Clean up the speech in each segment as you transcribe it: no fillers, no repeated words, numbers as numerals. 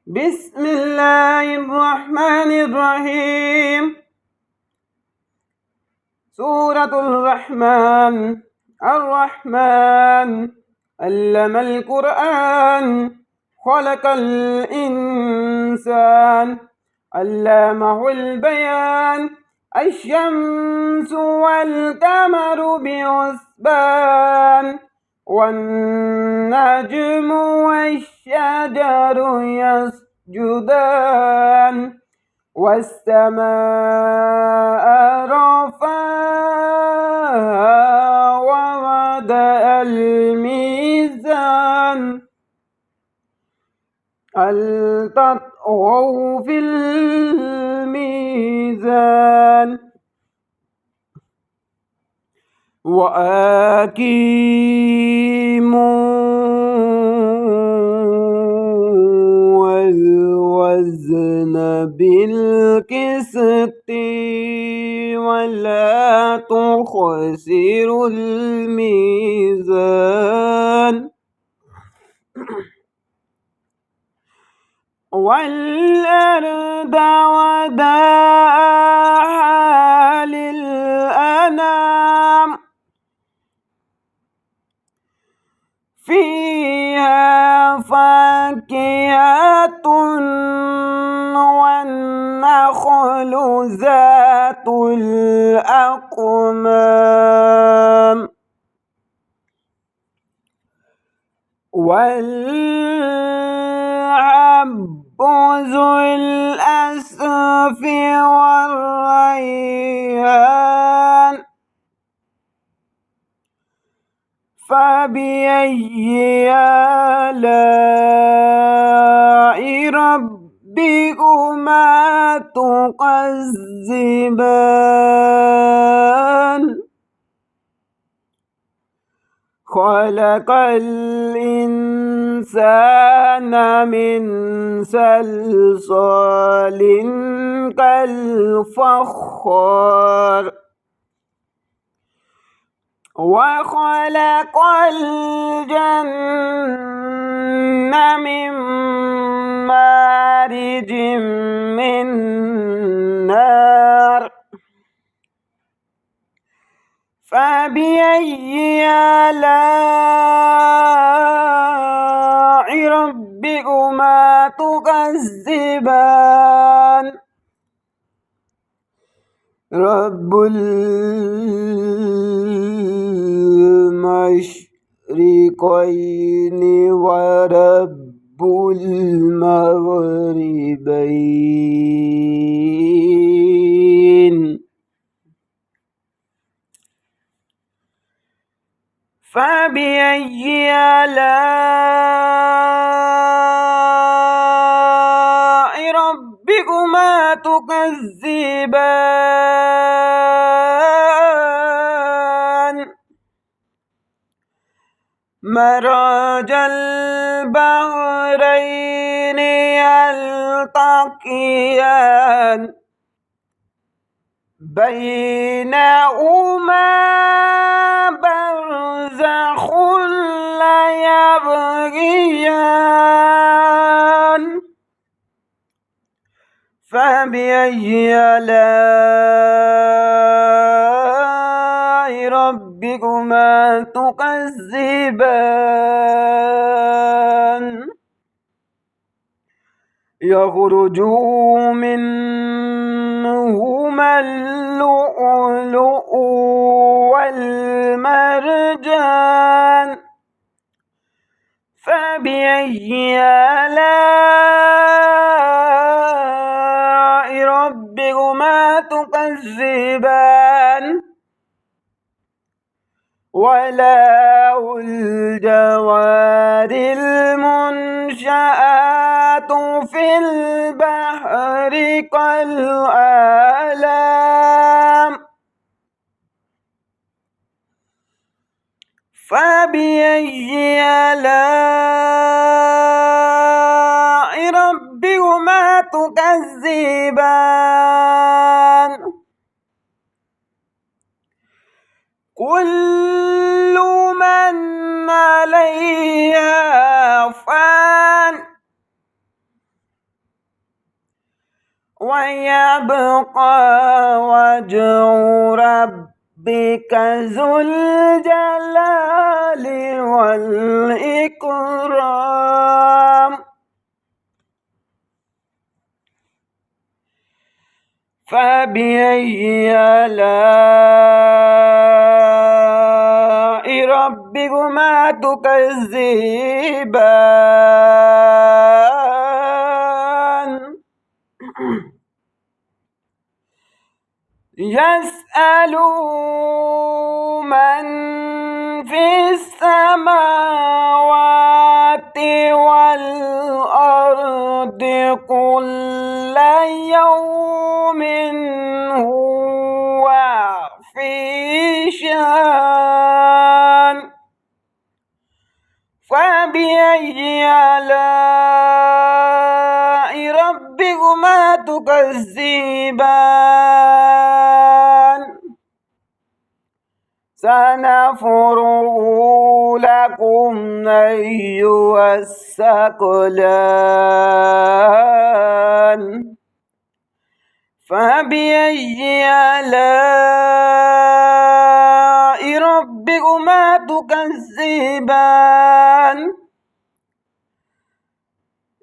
بسم الله الرحمن الرحيم. سورة الرحمن. الرحمن علم القرآن، خلق الإنسان، علمه البيان. الشمس والقمر بحسبان، والنجم والشجر يسجدان، والسماء رفعها ووضع الميزان، ألا تطغوا في الميزان، وأقيموا الوزن بالقسط ولا تخسروا الميزان. والأرض وضعها للأنام، فيها فاكهة والنخل ذات الأكمام، والحب ذو العصف والريحان. فبأي آلاء ربكما تكذبان؟ خلق الإنسان من صلصال كالفخار، وخلق الجنة من مارج من نار. فبأي آلاء ربكما تكذبان؟ رب المشرقين ورب المغربين. فبأي آلاء ربكما تكذبان؟ مرج البحرين يلتقيان، بينهما برزخ لا يبغيان. فبأي آلاء ربكما تكذبان؟ يخرج منهما اللؤلؤ والمرجان. فبأي آلاء ربكما تكذبان؟ وله الجوار المنشآت في البحر كالأعلام. فبأي آلاء ربكما تكذبان؟ كل من عليها فان، ويبقى وجه ربك ذو الجلال والإكرام. فبأي آلاء ربكما تكذبان؟ يسأل من في السماوات والأرض كل يوم هو في شأن. فبأي آلاء ربكما تكذبان؟ سنفرغ لكم أيها الثقلان. فبأي آلاء ربكما تكذبان؟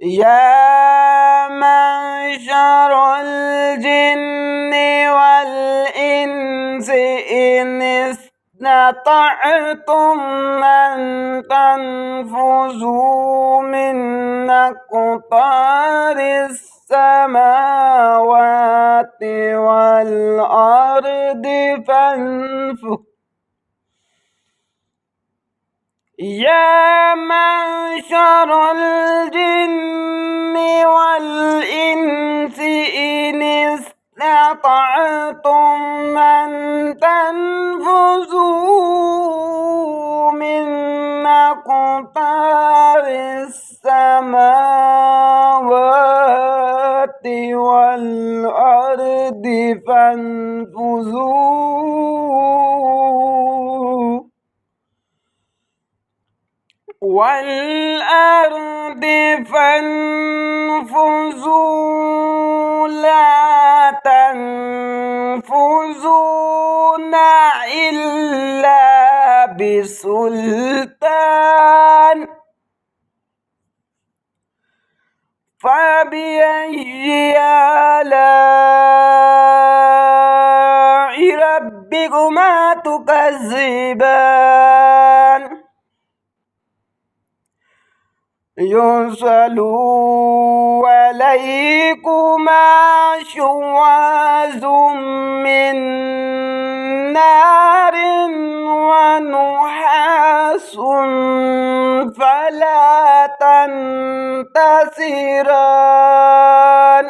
يا معشر الجن والإنس إن استطعتم أن تنفذوا من أقطار السماوات والأرض فانفذوا. يا معشر الجن والإنس إن استطعتم أن تنفذوا من أقطار السماوات والأرض فانفذوا لا تنفذون إلا بسلطان. فبأي آلاء ربكما تكذبان؟ يرسل عليكما شواظ من نار ونحاس فلا تنتصران.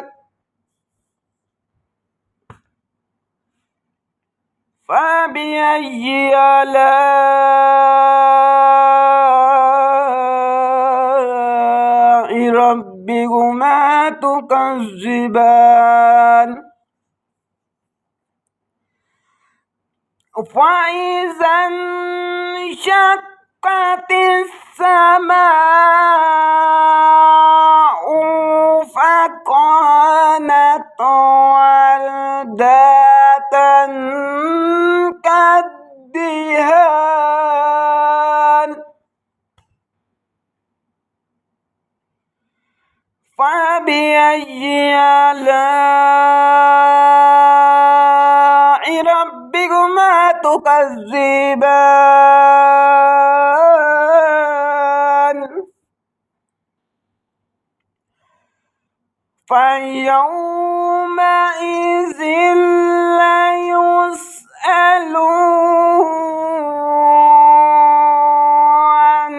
فبأي آلاء ربكما تكذبان؟ فإذا انشقت السماء فكانت وردة كالدهان. فبأي آلاء ربكما تكذبان؟ فيومئذ لا يسأل عن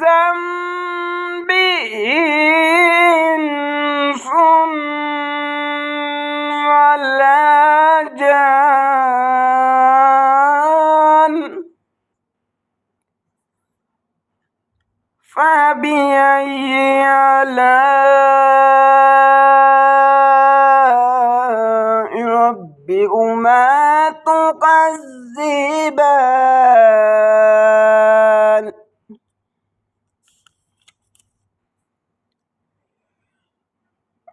ذنبه إنس ولا جان. فبأي آلاء ربكما تكذبان؟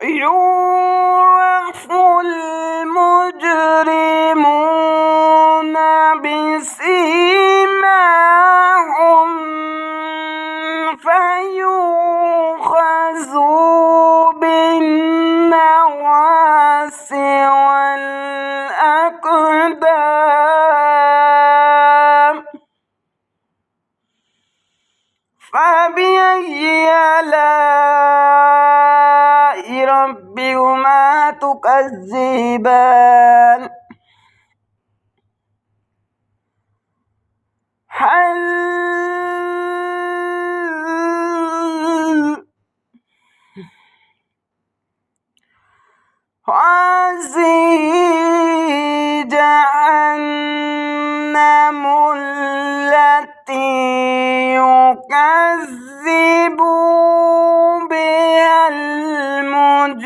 يورث ربكما تكذبان هذه جهنم التي يكذب بها المجرمون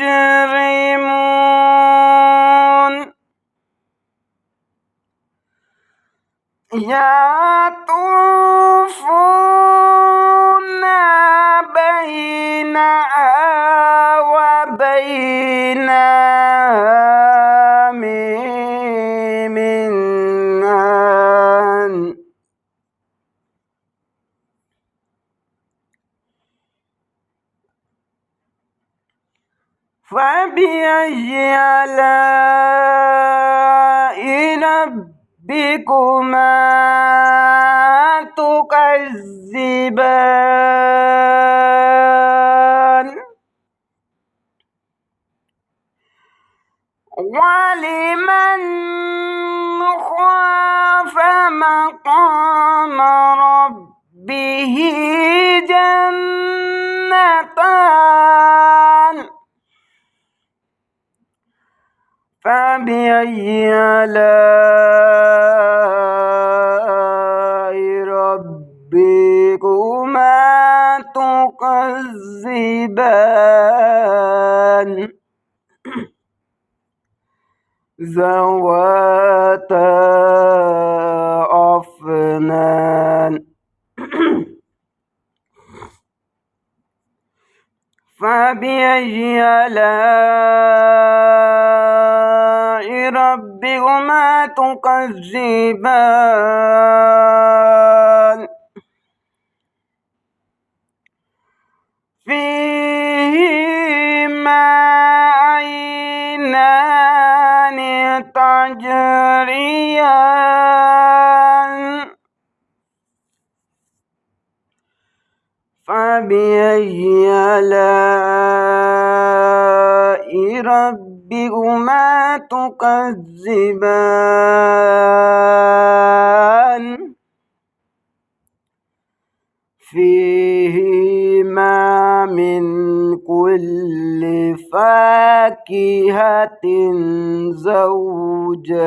يطوفون بينها وبين حميم آن فبأي آلاء ربكما تكذبان ولمن خاف مقام ربه جنتان فبأي آلاء ربكما تكذبان ذواتا أفنان فبأي آلاء ربكما تكذبان فيهما عينان تجريان فبأي آلاء ربكما تكذبان فيهما من كل فاكهة زوجان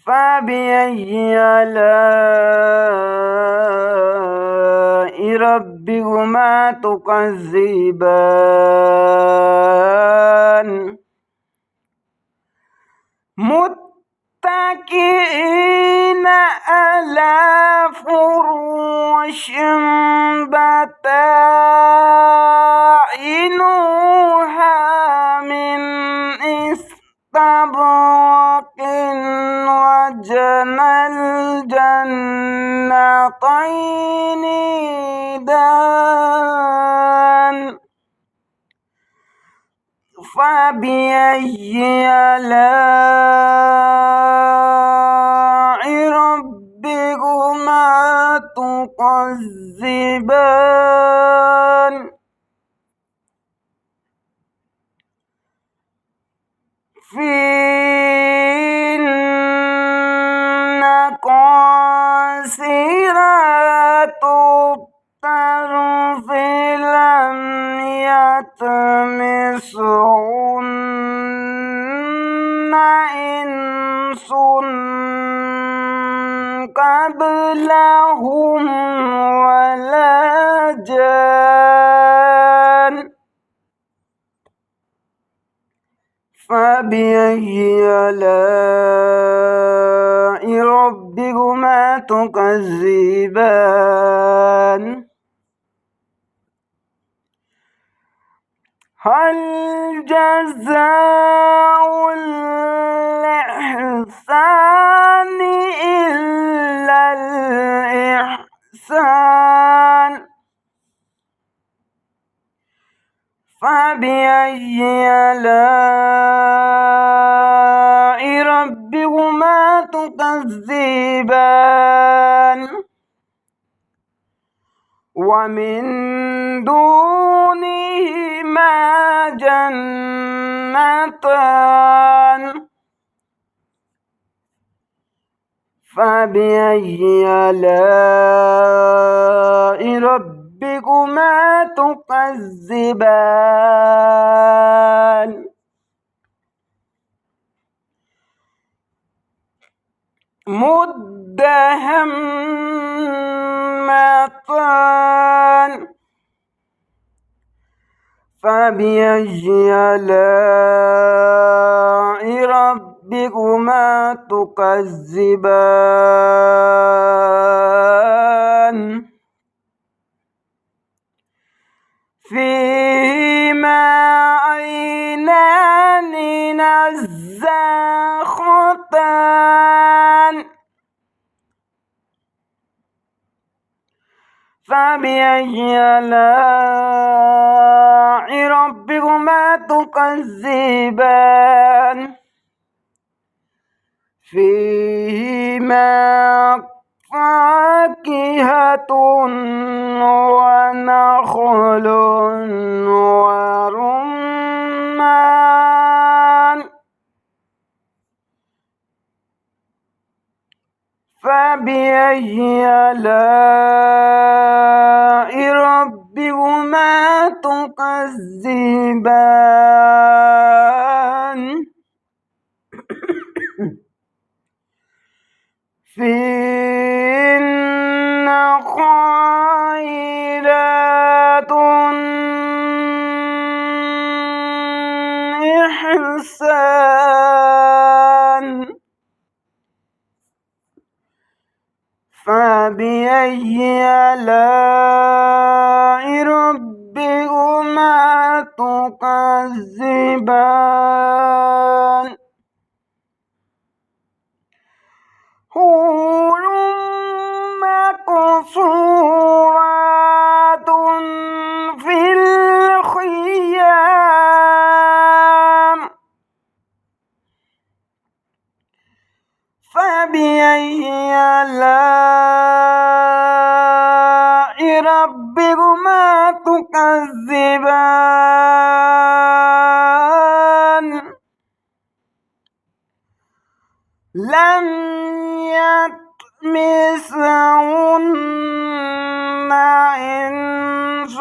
فبأي آلاء ربكما تكذبان متكئين على فروش بطائنها من استبرق وجنى الجنتين دان فبأي آلاء ربكما تكذبان فيهن قاصرات الطرف لم يطمثهن إنس قبلهم ولا جان فبأي آلاء ربكما تكذبان هل جزاء الإحسان إلا الإحسان فبأي آلاء ربكما تكذبان ومن دونهما جنتان فبأي آلاء ربكما تكذبان مدهامتان فبأي آلاء ربكما تكذبان فيهما عينان نزاختان فبأي آلاء ربكما تكذبان فيهما فاكهة ونخل ورمان فبأي آلاء ربكما تكذبان فيهن خيرات حسان فبأي آلاء ربكما تكذبان حور مقصورات في الخيام فبأي آلاء ربكما تكذبان لم يطمثهن إنس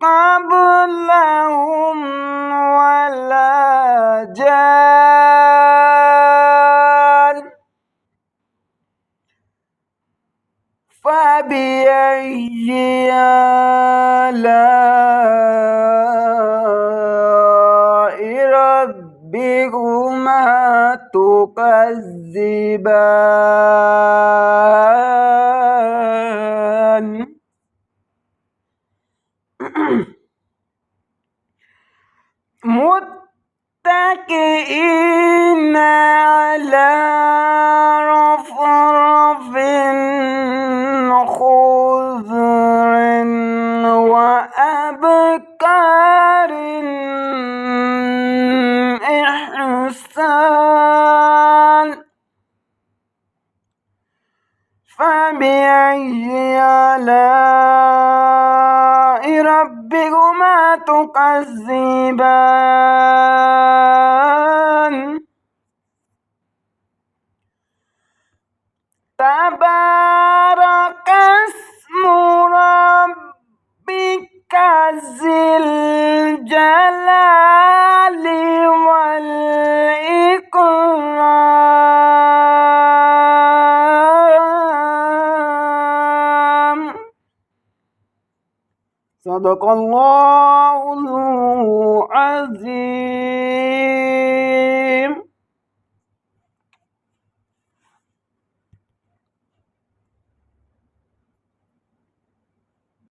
قبلهم ولا جان فبأي آلاء ربكما تكذبان متكئين على رفرف خضر وأبكار إحسان فبأي آلاء ربكما تكذبان تبارك اسم ربك ذي الجلال والإكرام صدق الله العظيم.